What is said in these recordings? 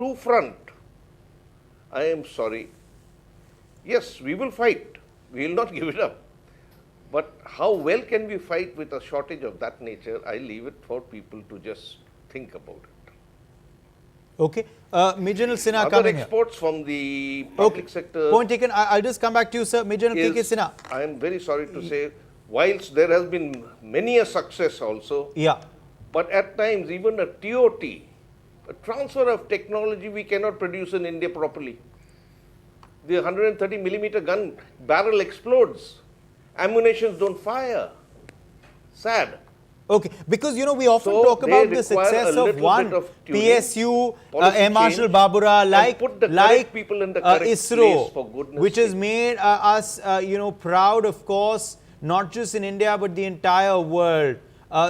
true front, I am sorry. Yes, we will fight. We will not give it up. But how well can we fight with a shortage of that nature? I leave it for people to just think about it. Okay. Major General Sinha Other coming exports from the public sector. Point taken. I'll just come back to you, sir. Major General K.K. Sinha. I am very sorry to say, whilst there has been many a success also, Yeah. but at times even a TOT, a transfer of technology, we cannot produce in India properly. The 130 millimeter gun barrel explodes. Ammunitions don't fire. Sad. Okay, because we often So talk about they the require success a of little one bit of tuning, PSU, policy Air Marshal change, Babura, and put the correct people in the correct place, ISRO, for goodness which has sake. made us, proud, of course, not just in India but the entire world.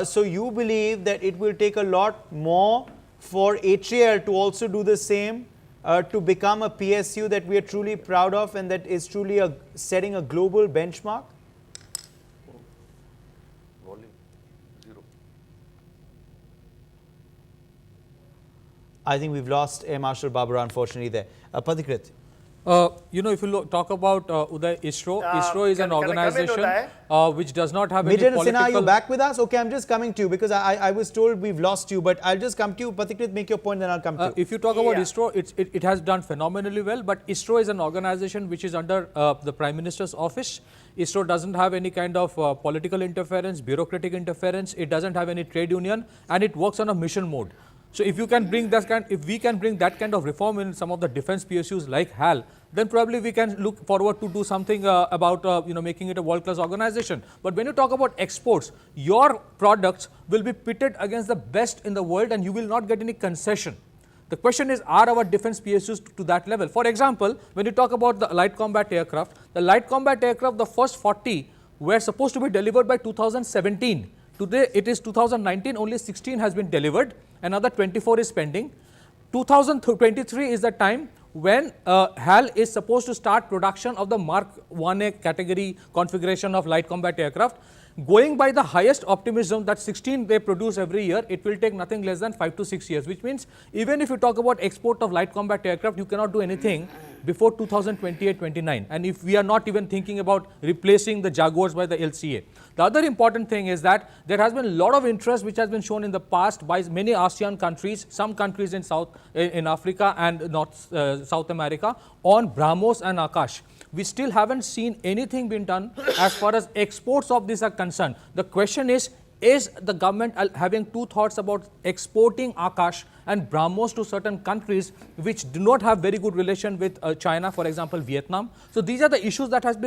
So you believe that it will take a lot more for HAL to also do the same, to become a PSU that we are truly proud of and that is truly setting a global benchmark? I think we've lost Air Marshal Babura, unfortunately, there. Pathikrit. If you talk about Uday, ISRO is an organization which does not have Major any political... Sinha, are you back with us? Okay, I'm just coming to you because I was told we've lost you, but I'll just come to you. Pathikrit, make your point, then I'll come to you. If you talk about ISRO, it has done phenomenally well, but ISRO is an organization which is under the Prime Minister's office. ISRO doesn't have any kind of political interference, bureaucratic interference. It doesn't have any trade union, and it works on a mission mode. So if we can bring that kind of reform in some of the defense PSUs like HAL, then probably we can look forward to do something about making it a world-class organization. But when you talk about exports, your products will be pitted against the best in the world, and you will not get any concession. The question is, are our defense PSUs to that level? For example, when you talk about the light combat aircraft, the first 40 were supposed to be delivered by 2017. Today it is 2019, only 16 has been delivered, another 24 is pending. 2023 is the time when HAL is supposed to start production of the Mark 1A category configuration of light combat aircraft. Going by the highest optimism that 16 they produce every year, it will take nothing less than 5 to 6 years, which means even if you talk about export of light combat aircraft, you cannot do anything before 2028-29. And if we are not even thinking about replacing the Jaguars by the LCA. The other important thing is that there has been a lot of interest which has been shown in the past by many ASEAN countries, some countries in Africa and South America on BrahMos and Akash. We still haven't seen anything being done as far as exports of these are concerned. The question is the government having two thoughts about exporting Akash and BrahMos to certain countries which do not have very good relation with China, for example, Vietnam. So these are the issues that has to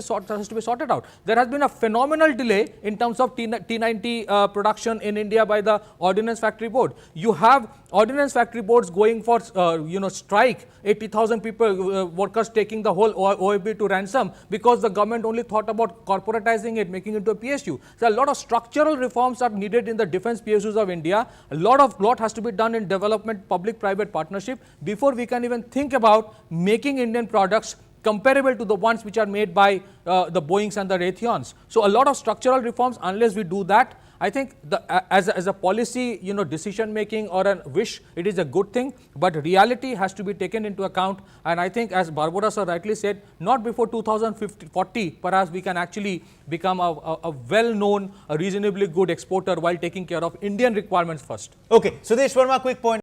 be sorted out. There has been a phenomenal delay in terms of T90 production in India by the Ordnance Factory Board. You have Ordnance Factory Boards going for strike, 80,000 people, workers taking the whole OFB to ransom because the government only thought about corporatizing it, making it into a PSU. So a lot of structural reforms are needed in the defense PSUs of India. A lot has to be done in development, public-private partnership before we can even think about making Indian products comparable to the ones which are made by the Boeings and the Raytheons. So a lot of structural reforms, unless we do that, I think as a policy, decision making or a wish, it is a good thing, but reality has to be taken into account. And I think, as Barbara sir rightly said, not before 2040, perhaps we can actually become a well-known, a reasonably good exporter while taking care of Indian requirements first. Okay, Sudesh Verma, quick point.